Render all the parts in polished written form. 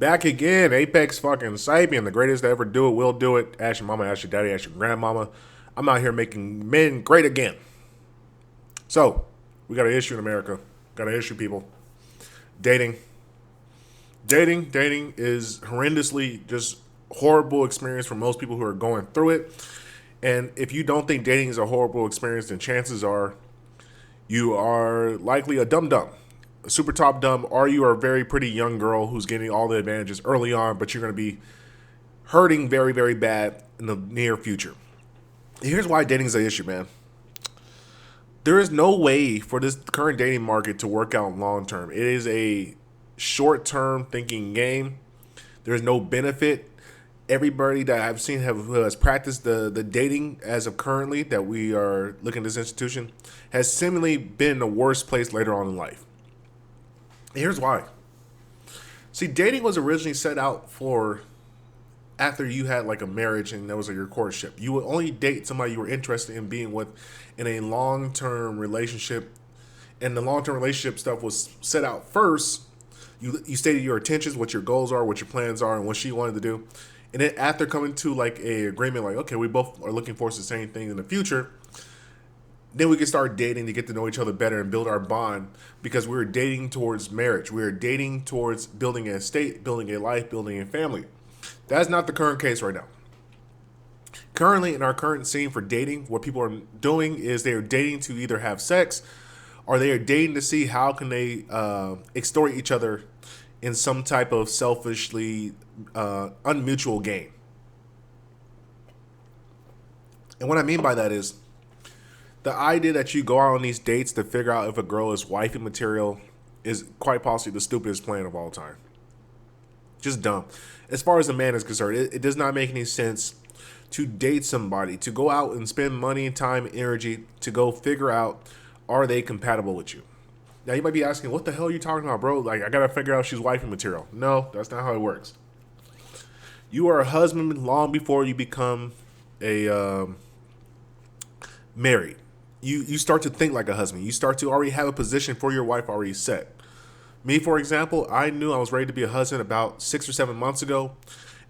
Back again, Apex fucking Sapien, the greatest to ever do it, will do it. Ask your mama, ask your daddy, ask your grandmama. I'm out here making men great again. So, we got an issue in America. Got an issue, people. Dating. Dating is horrendously just horrible experience for most people who are going through it. And if you don't think dating is a horrible experience, then chances are you are likely a dumb dumb, a super top dumb, or you are a very pretty young girl who's getting all the advantages early on, but you're going to be hurting very, very bad in the near future. Here's why dating is an issue, man. There is no way for this current dating market to work out long term. It is a short term thinking game. There's no benefit. Everybody that I've seen who has practiced the dating as of currently that we are looking at this institution has seemingly been in the worst place later on in life. And here's why. See, dating was originally set out for after you had like a marriage and that was like your courtship. You would only date somebody you were interested in being with in a long-term relationship. And the long-term relationship stuff was set out first. You stated your intentions, what your goals are, what your plans are, and what she wanted to do. And then after coming to like a agreement, like, okay, we both are looking for the same thing in the future, then we can start dating to get to know each other better and build our bond because we're dating towards marriage. We're dating towards building an estate, building a life, building a family. That's not the current case right now. Currently, in our current scene for dating, what people are doing is they are dating to either have sex or they are dating to see how can they extort each other in some type of selfishly unmutual gain. And what I mean by that is the idea that you go out on these dates to figure out if a girl is wifey material is quite possibly the stupidest plan of all time. Just dumb. As far as a man is concerned, it does not make any sense to date somebody, to go out and spend money, time, energy to go figure out are they compatible with you. Now you might be asking, what the hell are you talking about, bro? Like, I gotta figure out if she's wifey material. No, that's not how it works. You are a husband long before you become a married. You start to think like a husband. You start to already have a position for your wife already set. Me, for example, I knew I was ready to be a husband about 6 or 7 months ago,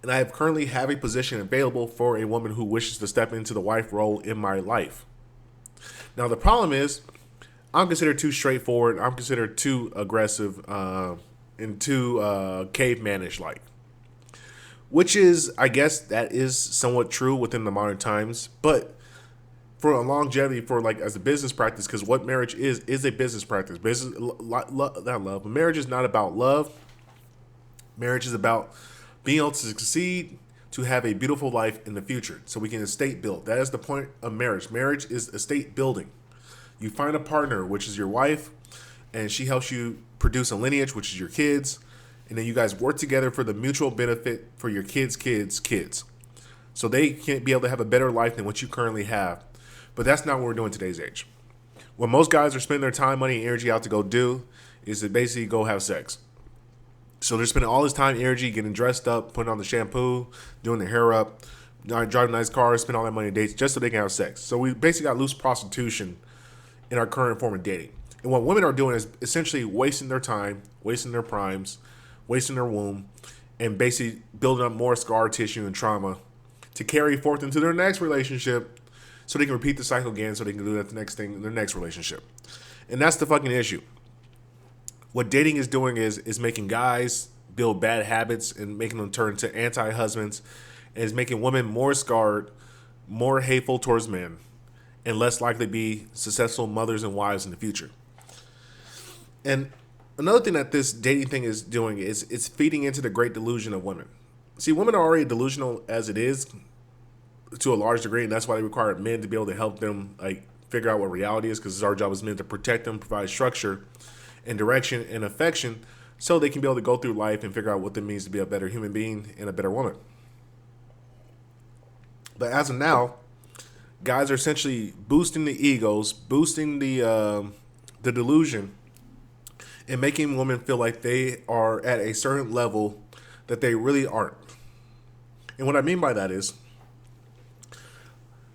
and I currently have a position available for a woman who wishes to step into the wife role in my life. Now, the problem is, I'm considered too straightforward. I'm considered too aggressive and too cavemanish like. Which is, I guess, that is somewhat true within the modern times. But for a longevity, for like as a business practice, because what marriage is a business practice. Business, not love, but marriage is not about love. Marriage is about being able to succeed, to have a beautiful life in the future, so we can estate build. That is the point of marriage. Marriage is estate building. You find a partner, which is your wife, and she helps you produce a lineage, which is your kids, and then you guys work together for the mutual benefit for your kids, so they can be able to have a better life than what you currently have. But that's not what we're doing in today's age. What most guys are spending their time, money, and energy out to go do is to basically go have sex. So they're spending all this time, energy, getting dressed up, putting on the shampoo, doing their hair up, driving nice cars, spending all that money on dates just so they can have sex. So we basically got loose prostitution in our current form of dating. And what women are doing is essentially wasting their time, wasting their primes, wasting their womb, and basically building up more scar tissue and trauma to carry forth into their next relationship so they can repeat the cycle again so they can do that the next thing in their next relationship. And that's the fucking issue. What dating is doing is making guys build bad habits and making them turn into anti-husbands, and is making women more scarred, more hateful towards men, and less likely to be successful mothers and wives in the future. And another thing that this dating thing is doing is it's feeding into the great delusion of women. See, women are already delusional as it is to a large degree, and that's why they require men to be able to help them like figure out what reality is, because it's our job as men to protect them, provide structure and direction and affection so they can be able to go through life and figure out what it means to be a better human being and a better woman. But as of now, guys are essentially boosting the egos, boosting the delusion, and making women feel like they are at a certain level that they really aren't. And what I mean by that is,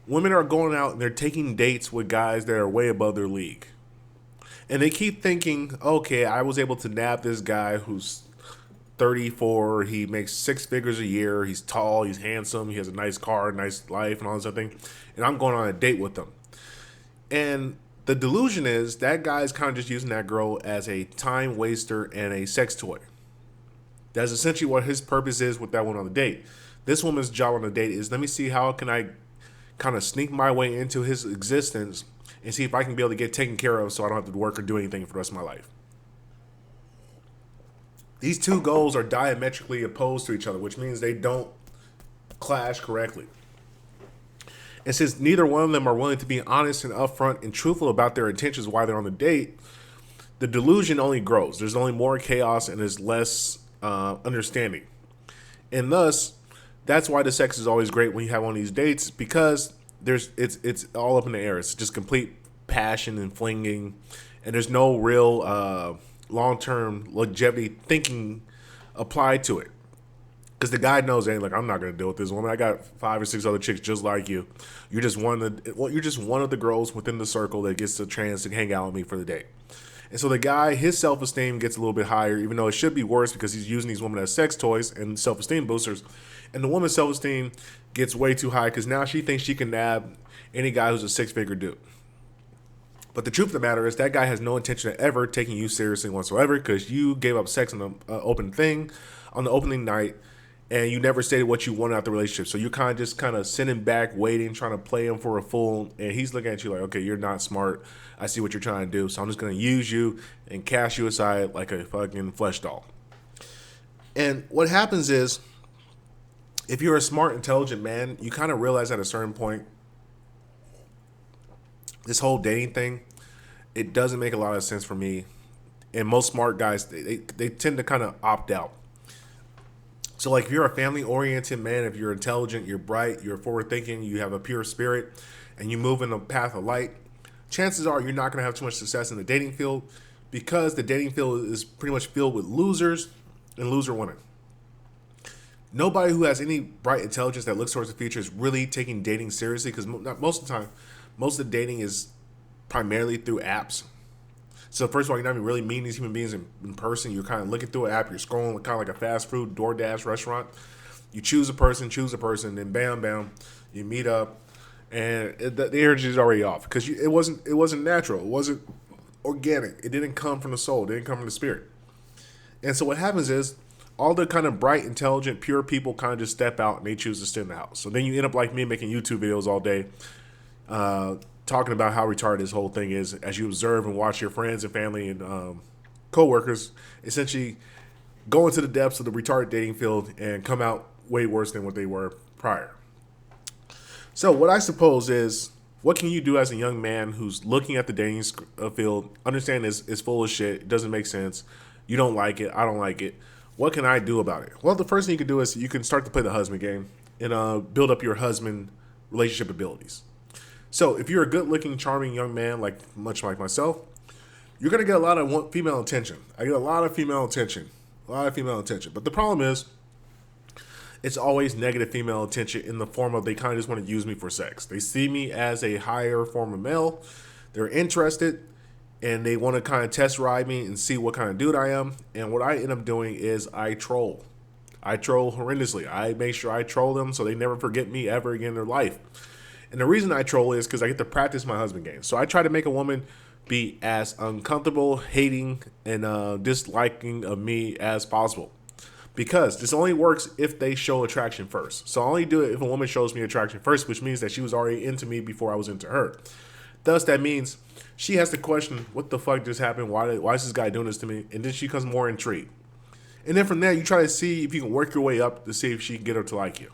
women are going out and they're taking dates with guys that are way above their league. And they keep thinking, okay, I was able to nab this guy who's 34. He makes six figures a year. He's tall. He's handsome. He has a nice car, nice life, and all this other thing. And I'm going on a date with him. And the delusion is that guy's kind of just using that girl as a time waster and a sex toy. That's essentially what his purpose is with that one on the date. This woman's job on the date is, let me see how can I kind of sneak my way into his existence and see if I can be able to get taken care of so I don't have to work or do anything for the rest of my life. These two goals are diametrically opposed to each other, which means they don't clash correctly. And since neither one of them are willing to be honest and upfront and truthful about their intentions while they're on the date, the delusion only grows. There's only more chaos and there's less understanding. And thus, that's why the sex is always great when you have one of these dates, because it's all up in the air. It's just complete passion and flinging, and there's no real long-term longevity thinking applied to it. Because the guy knows, hey, like, I'm not gonna deal with this woman. I got 5 or 6 other chicks just like you. You're just one of the girls within the circle that gets the chance to hang out with me for the day. And so the guy, his self-esteem gets a little bit higher, even though it should be worse because he's using these women as sex toys and self-esteem boosters. And the woman's self-esteem gets way too high because now she thinks she can nab any guy who's a six-figure dude. But the truth of the matter is that guy has no intention of ever taking you seriously whatsoever because you gave up sex on the open thing on the opening night, and you never stated what you wanted out of the relationship. So you're kind of sitting back, waiting, trying to play him for a fool, and he's looking at you like, okay, you're not smart. I see what you're trying to do, so I'm just going to use you and cast you aside like a fucking flesh doll. And what happens is, if you're a smart, intelligent man, you kind of realize at a certain point, this whole dating thing, it doesn't make a lot of sense for me. And most smart guys, they tend to kind of opt out. So like if you're a family-oriented man, if you're intelligent, you're bright, you're forward-thinking, you have a pure spirit, and you move in the path of light, chances are you're not going to have too much success in the dating field because the dating field is pretty much filled with losers and loser women. Nobody who has any bright intelligence that looks towards the future is really taking dating seriously because most of the time, most of the dating is primarily through apps. So first of all, you're not even really meeting these human beings in person. You're kind of looking through an app. You're scrolling kind of like a fast food DoorDash restaurant. You choose a person, then bam, bam, you meet up, and the energy is already off because it wasn't natural. It wasn't organic. It didn't come from the soul. It didn't come from the spirit. And so what happens is all the kind of bright, intelligent, pure people kind of just step out and they choose to stay in the house. So then you end up like me making YouTube videos all day, talking about how retarded this whole thing is as you observe and watch your friends and family and co-workers essentially go into the depths of the retarded dating field and come out way worse than what they were prior. So what I suppose is, what can you do as a young man who's looking at the dating field, understand it's full of shit, it doesn't make sense, you don't like it, I don't like it. What can I do about it? Well, the first thing you can do is you can start to play the husband game and build up your husband relationship abilities. So if you're a good-looking, charming young man, much like myself, you're going to get a lot of female attention. I get a lot of female attention. But the problem is, it's always negative female attention in the form of they kind of just want to use me for sex. They see me as a higher form of male. They're interested, and they want to kind of test ride me and see what kind of dude I am. And what I end up doing is I troll. I troll horrendously. I make sure I troll them so they never forget me ever again in their life. And the reason I troll is because I get to practice my husband game. So I try to make a woman be as uncomfortable, hating, and disliking of me as possible. Because this only works if they show attraction first. So I only do it if a woman shows me attraction first, which means that she was already into me before I was into her. Thus, that means she has to question, what the fuck just happened? Why is this guy doing this to me? And then she becomes more intrigued. And then from there, you try to see if you can work your way up to see if she can get her to like you.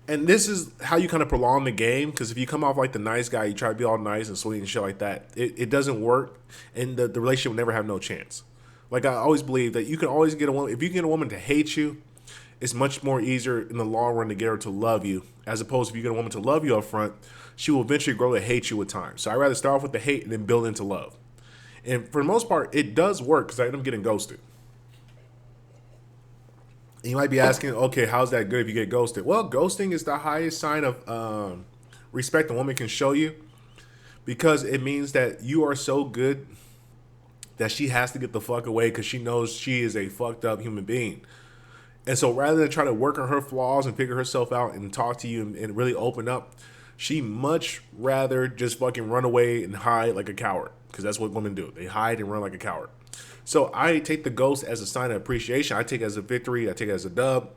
And this is how you kind of prolong the game, because if you come off like the nice guy, you try to be all nice and sweet and shit like that, it doesn't work, and the relationship will never have no chance. Like, I always believe that you can always get a woman, if you get a woman to hate you, it's much more easier in the long run to get her to love you, as opposed to if you get a woman to love you up front, she will eventually grow to hate you with time. So I'd rather start off with the hate and then build into love. And for the most part, it does work, because I end up getting ghosted. And you might be asking, okay, how's that good if you get ghosted? Well, ghosting is the highest sign of respect a woman can show you, because it means that you are so good that she has to get the fuck away because she knows she is a fucked up human being. And so rather than try to work on her flaws and figure herself out and talk to you and really open up, she much rather just fucking run away and hide like a coward. Because that's what women do. They hide and run like a coward. So I take the ghost as a sign of appreciation. I take it as a victory. I take it as a dub.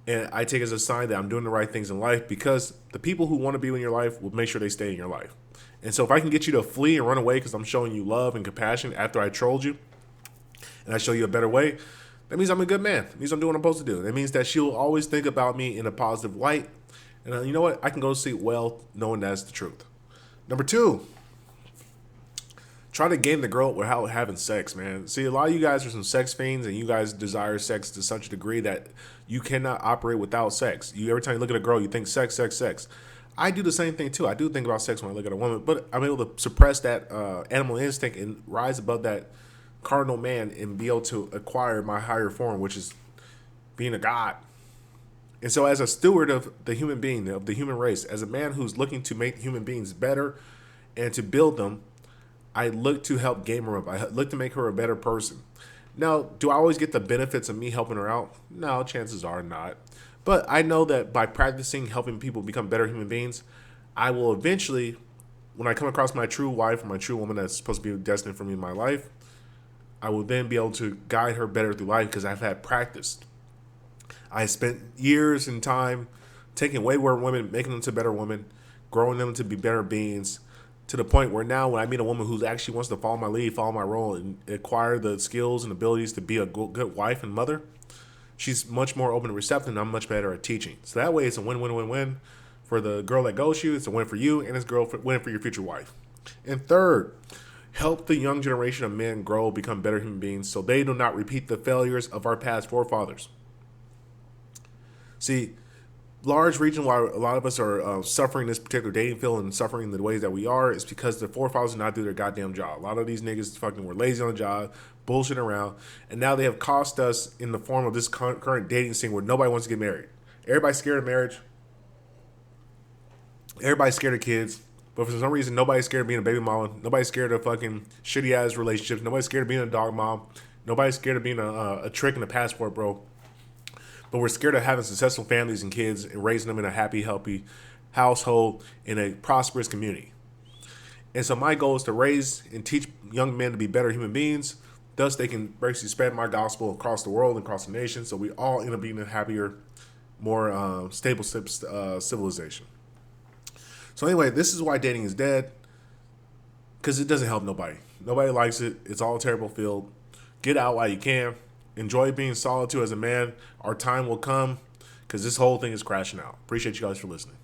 And I take it as a sign that I'm doing the right things in life, because the people who want to be in your life will make sure they stay in your life. And so if I can get you to flee and run away because I'm showing you love and compassion after I trolled you and I show you a better way, that means I'm a good man. It means I'm doing what I'm supposed to do. That means that she'll always think about me in a positive light. And you know what? I can go to sleep well knowing that's the truth. Number 2, try to gain the girl without having sex, man. See, a lot of you guys are some sex fiends, and you guys desire sex to such a degree that you cannot operate without sex. Every time you look at a girl, you think sex, sex, sex. I do the same thing too. I do think about sex when I look at a woman, but I'm able to suppress that animal instinct and rise above that cardinal man and be able to acquire my higher form, which is being a god. And so as a steward of the human being, of the human race, as a man who's looking to make human beings better and to build them, I look to help game her up. I look to make her a better person. Now, do I always get the benefits of me helping her out? No, chances are not. But I know that by practicing helping people become better human beings, I will eventually, when I come across my true wife or my true woman that's supposed to be destined for me in my life, I will then be able to guide her better through life because I've had practice. I spent years and time taking wayward women, making them to better women, growing them to be better beings, to the point where now when I meet a woman who actually wants to follow my lead, follow my role, and acquire the skills and abilities to be a good wife and mother, she's much more open and receptive, and I'm much better at teaching. So that way it's a win-win-win-win for the girl that ghosts you, it's a win for you, and it's a win for your future wife. And third, help the young generation of men grow, become better human beings so they do not repeat the failures of our past forefathers. See, large reason why a lot of us are suffering this particular dating field and suffering the ways that we are is because the forefathers did not do their goddamn job. A lot of these niggas fucking were lazy on the job, bullshitting around, and now they have cost us in the form of this current dating scene where nobody wants to get married. Everybody's scared of marriage. Everybody's scared of kids. But for some reason, nobody's scared of being a baby mama. Nobody's scared of fucking shitty ass relationships. Nobody's scared of being a dog mom. Nobody's scared of being a trick in a passport, bro. But we're scared of having successful families and kids and raising them in a happy, healthy household in a prosperous community. And so my goal is to raise and teach young men to be better human beings. Thus, they can basically spread my gospel across the world and across the nation. So we all end up being a happier, more stable civilization. So anyway, this is why dating is dead. Because it doesn't help nobody. Nobody likes it. It's all a terrible field. Get out while you can. Enjoy being solitude as a man. Our time will come because this whole thing is crashing out. Appreciate you guys for listening.